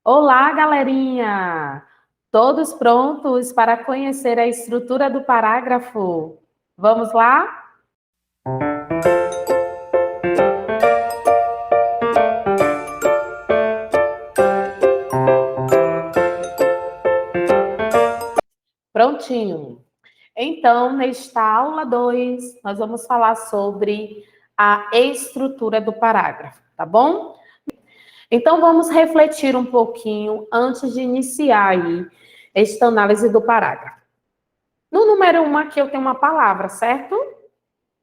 Olá, galerinha! Todos prontos para conhecer a estrutura do parágrafo? Vamos lá? Prontinho. Então, nesta aula 2, nós vamos falar sobre a estrutura do parágrafo, tá bom? Então, vamos refletir um pouquinho antes de iniciar aí esta análise do parágrafo. No número 1 aqui eu tenho uma palavra, certo?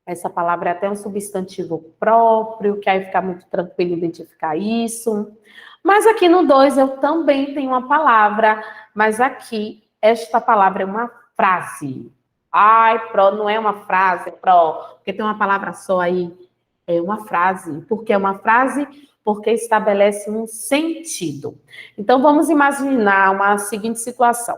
Essa palavra é até um substantivo próprio, que aí fica muito tranquilo identificar isso. Mas aqui no 2 eu também tenho uma palavra, mas aqui esta palavra é uma frase. Ai, Pro, não é uma frase, Pro, porque tem uma palavra só aí. É uma frase. Por que é uma frase? Porque estabelece um sentido. Então vamos imaginar uma seguinte situação.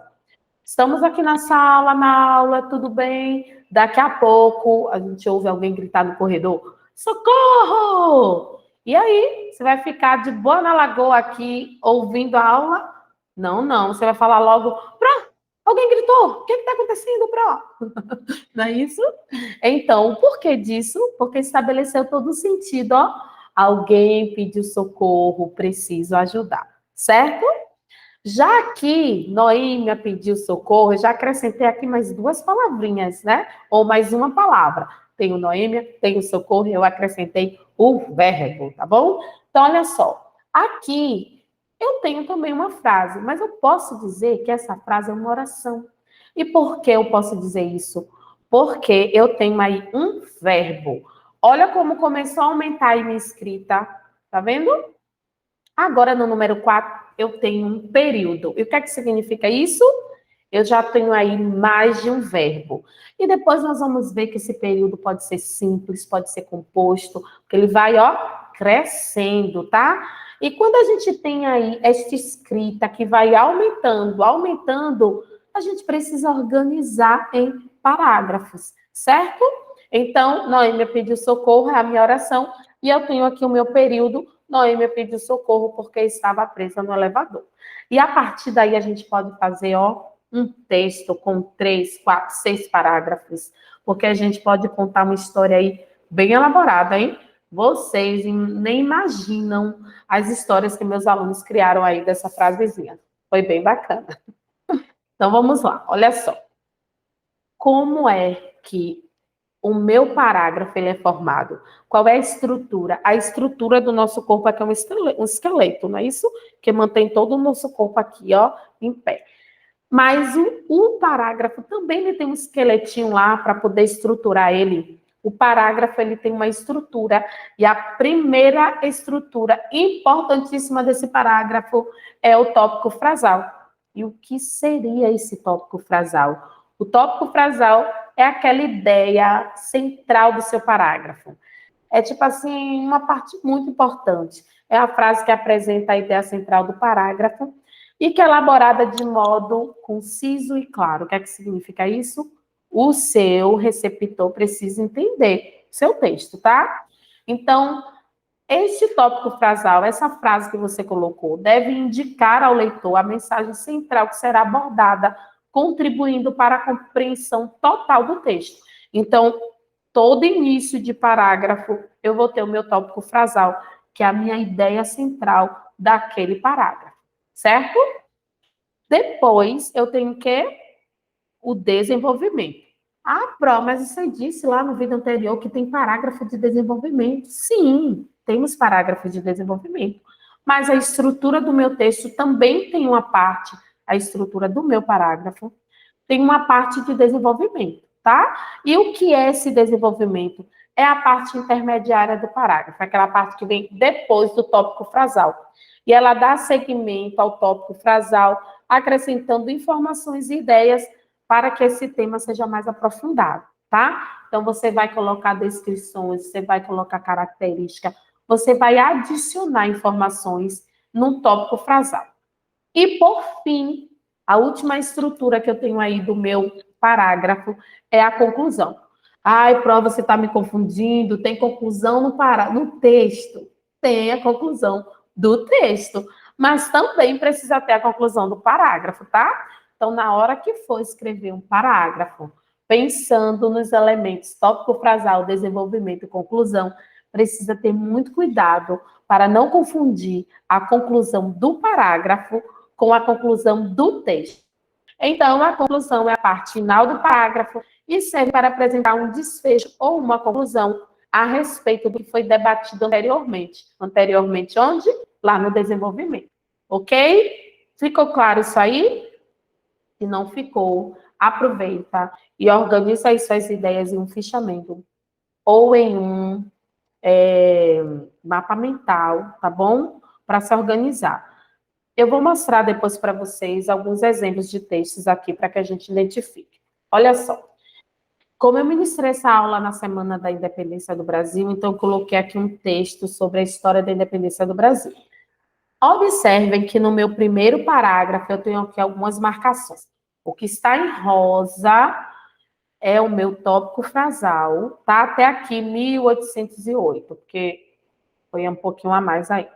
Estamos aqui na aula, tudo bem? Daqui a pouco a gente ouve alguém gritar no corredor: socorro! E aí, você vai ficar de boa na lagoa aqui, ouvindo a aula? Não, não. Você vai falar logo: Pró, alguém gritou. O que está acontecendo, Pró? Não é isso? Então, o porquê disso? Porque estabeleceu todo o sentido, ó. Alguém pediu socorro, preciso ajudar. Certo? Já aqui, Noêmia pediu socorro, eu já acrescentei aqui mais duas palavrinhas, né? Ou mais uma palavra. Tenho Noêmia, tenho socorro, eu acrescentei o verbo, tá bom? Então, olha só. Aqui, eu tenho também uma frase, mas eu posso dizer que essa frase é uma oração. E por que eu posso dizer isso? Porque eu tenho aí um verbo. Olha como começou a aumentar aí minha escrita, tá vendo? Agora, no número 4, eu tenho um período. E o que é que significa isso? Eu já tenho aí mais de um verbo. E depois nós vamos ver que esse período pode ser simples, pode ser composto, porque ele vai, ó, crescendo, tá? E quando a gente tem aí esta escrita que vai aumentando, aumentando, a gente precisa organizar em parágrafos, certo? Então, Noêmia pediu socorro, é a minha oração, e eu tenho aqui o meu período. Noêmia pediu socorro porque estava presa no elevador. E a partir daí a gente pode fazer, ó, um texto com 3, 4, 6 parágrafos, porque a gente pode contar uma história aí bem elaborada, hein? Vocês nem imaginam as histórias que meus alunos criaram aí dessa frasezinha. Foi bem bacana. Então vamos lá, olha só. Como é que o meu parágrafo ele é formado? Qual é a estrutura? A estrutura do nosso corpo aqui é um esqueleto, não é isso? Que mantém todo o nosso corpo aqui, ó, em pé. Mas o parágrafo também ele tem um esqueletinho lá para poder estruturar ele. O parágrafo ele tem uma estrutura e a primeira estrutura importantíssima desse parágrafo é o tópico frasal. E o que seria esse tópico frasal? O tópico frasal é aquela ideia central do seu parágrafo. É tipo assim, uma parte muito importante. É a frase que apresenta a ideia central do parágrafo e que é elaborada de modo conciso e claro. O que é que significa isso? O seu receptor precisa entender o seu texto, tá? Então, este tópico frasal, essa frase que você colocou, deve indicar ao leitor a mensagem central que será abordada, contribuindo para a compreensão total do texto. Então, todo início de parágrafo, eu vou ter o meu tópico frasal, que é a minha ideia central daquele parágrafo, certo? Depois, eu tenho que o desenvolvimento. Ah, Pro, mas você disse lá no vídeo anterior que tem parágrafo de desenvolvimento. Sim, temos parágrafo de desenvolvimento. Mas a estrutura do meu texto também tem uma parte, a estrutura do meu parágrafo, tem uma parte de desenvolvimento, tá? E o que é esse desenvolvimento? É a parte intermediária do parágrafo, aquela parte que vem depois do tópico frasal. E ela dá seguimento ao tópico frasal, acrescentando informações e ideias para que esse tema seja mais aprofundado, tá? Então, você vai colocar descrições, você vai colocar característica, você vai adicionar informações num tópico frasal. E, por fim, a última estrutura que eu tenho aí do meu parágrafo é a conclusão. Ai, prova, você está me confundindo, tem conclusão no texto. Tem a conclusão do texto. mas também precisa ter a conclusão do parágrafo, tá? Então, na hora que for escrever um parágrafo, pensando nos elementos tópico, frasal, desenvolvimento e conclusão, precisa ter muito cuidado para não confundir a conclusão do parágrafo com a conclusão do texto. Então, a conclusão é a parte final do parágrafo e serve para apresentar um desfecho ou uma conclusão a respeito do que foi debatido anteriormente. Anteriormente onde? Lá no desenvolvimento. Ok? Ficou claro isso aí? Se não ficou, aproveita e organiza aí suas ideias em um fichamento ou em um mapa mental, tá bom? Para se organizar. Eu vou mostrar depois para vocês alguns exemplos de textos aqui para que a gente identifique. Olha só. Como eu ministrei essa aula na Semana da Independência do Brasil, então eu coloquei aqui um texto sobre a história da independência do Brasil. Observem que no meu primeiro parágrafo eu tenho aqui algumas marcações. O que está em rosa é o meu tópico frasal, tá? Até aqui 1808, porque foi um pouquinho a mais aí.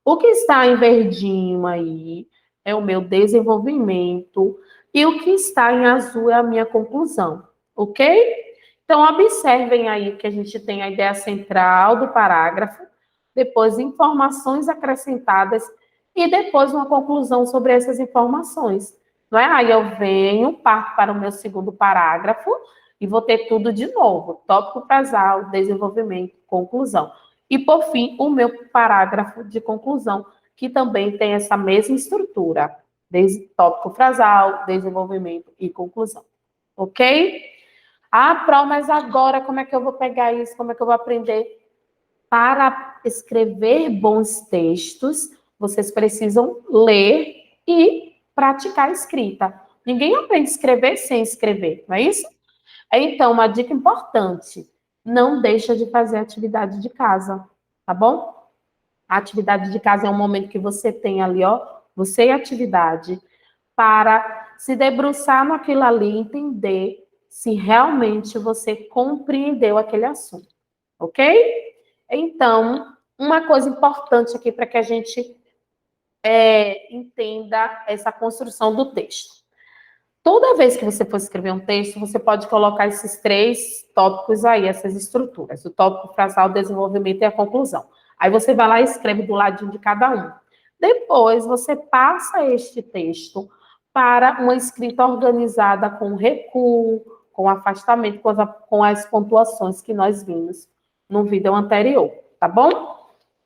O que está em verdinho aí é o meu desenvolvimento e o que está em azul é a minha conclusão, ok? Então, observem aí que a gente tem a ideia central do parágrafo, depois informações acrescentadas e depois uma conclusão sobre essas informações. Não é? Aí eu venho, parto para o meu segundo parágrafo e vou ter tudo de novo: tópico frasal, desenvolvimento, conclusão. E, por fim, o meu parágrafo de conclusão, que também tem essa mesma estrutura: tópico frasal, desenvolvimento e conclusão. Ok? Ah, Pro, mas agora como é que eu vou pegar isso? Como é que eu vou aprender? Para escrever bons textos, vocês precisam ler e praticar a escrita. Ninguém aprende a escrever sem escrever, não é isso? Então, uma dica importante: não deixa de fazer atividade de casa, tá bom? A atividade de casa é um momento que você tem ali, ó, você e a atividade, para se debruçar naquilo ali, entender se realmente você compreendeu aquele assunto, ok? Então, uma coisa importante aqui para que a gente entenda essa construção do texto. Toda vez que você for escrever um texto, você pode colocar esses três tópicos aí, essas estruturas: o tópico frasal, o desenvolvimento e a conclusão. Aí você vai lá e escreve do ladinho de cada um. Depois, você passa este texto para uma escrita organizada com recuo, com afastamento, com as pontuações que nós vimos no vídeo anterior, tá bom?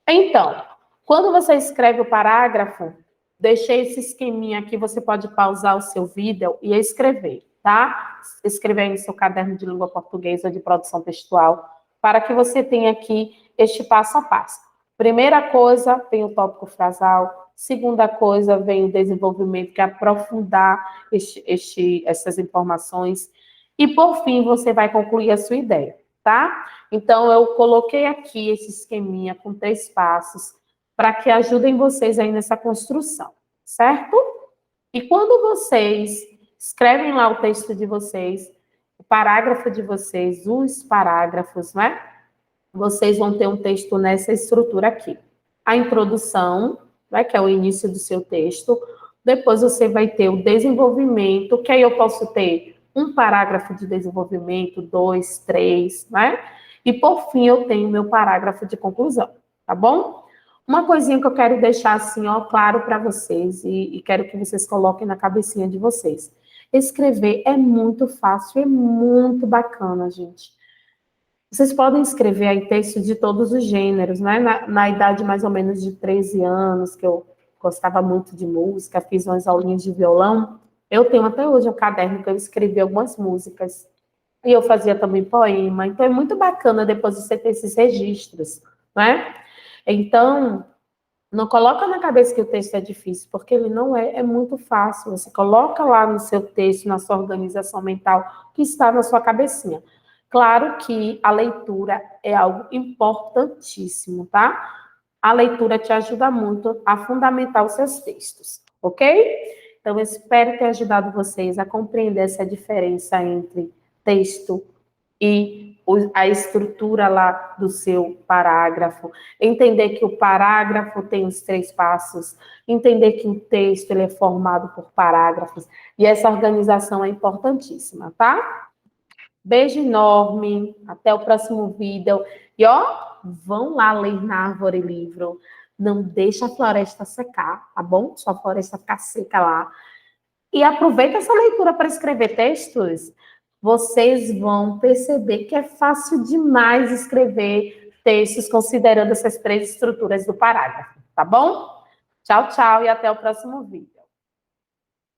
Então, quando você escreve o parágrafo, deixei esse esqueminha aqui, você pode pausar o seu vídeo e escrever, tá? Escrever aí no seu caderno de língua portuguesa de produção textual, para que você tenha aqui este passo a passo. Primeira coisa, vem o tópico frasal. Segunda coisa, vem o desenvolvimento, que é aprofundar essas informações. E, por fim, você vai concluir a sua ideia, tá? Então, eu coloquei aqui esse esqueminha com 3 passos para que ajudem vocês aí nessa construção, certo? E quando vocês escrevem lá o texto de vocês, o parágrafo de vocês, os parágrafos, né? Vocês vão ter um texto nessa estrutura aqui. A introdução, né, que é o início do seu texto. Depois você vai ter o desenvolvimento, que aí eu posso ter um parágrafo de desenvolvimento, 2, 3, né? E por fim eu tenho meu parágrafo de conclusão, tá bom? Uma coisinha que eu quero deixar assim, ó, claro para vocês e quero que vocês coloquem na cabecinha de vocês. Escrever é muito fácil, é muito bacana, gente. Vocês podem escrever aí textos de todos os gêneros, né? Na idade mais ou menos de 13 anos, que eu gostava muito de música, fiz umas aulinhas de violão. Eu tenho até hoje um caderno que eu escrevi algumas músicas. E eu fazia também poema. Então, é muito bacana depois você ter esses registros, né? Então, não coloca na cabeça que o texto é difícil, porque ele não é, é muito fácil. Você coloca lá no seu texto, na sua organização mental, que está na sua cabecinha. Claro que a leitura é algo importantíssimo, tá? A leitura te ajuda muito a fundamentar os seus textos, ok? Então, eu espero ter ajudado vocês a compreender essa diferença entre texto e a estrutura lá do seu parágrafo, entender que o parágrafo tem os 3 passos, entender que o texto ele é formado por parágrafos, e essa organização é importantíssima, tá? Beijo enorme, até o próximo vídeo. E ó, vão lá ler na Árvore Livro, não deixa a floresta secar, tá bom? Sua floresta ficar seca lá. E aproveita essa leitura para escrever textos. Vocês vão perceber que é fácil demais escrever textos considerando essas 3 estruturas do parágrafo, tá bom? Tchau, tchau e até o próximo vídeo.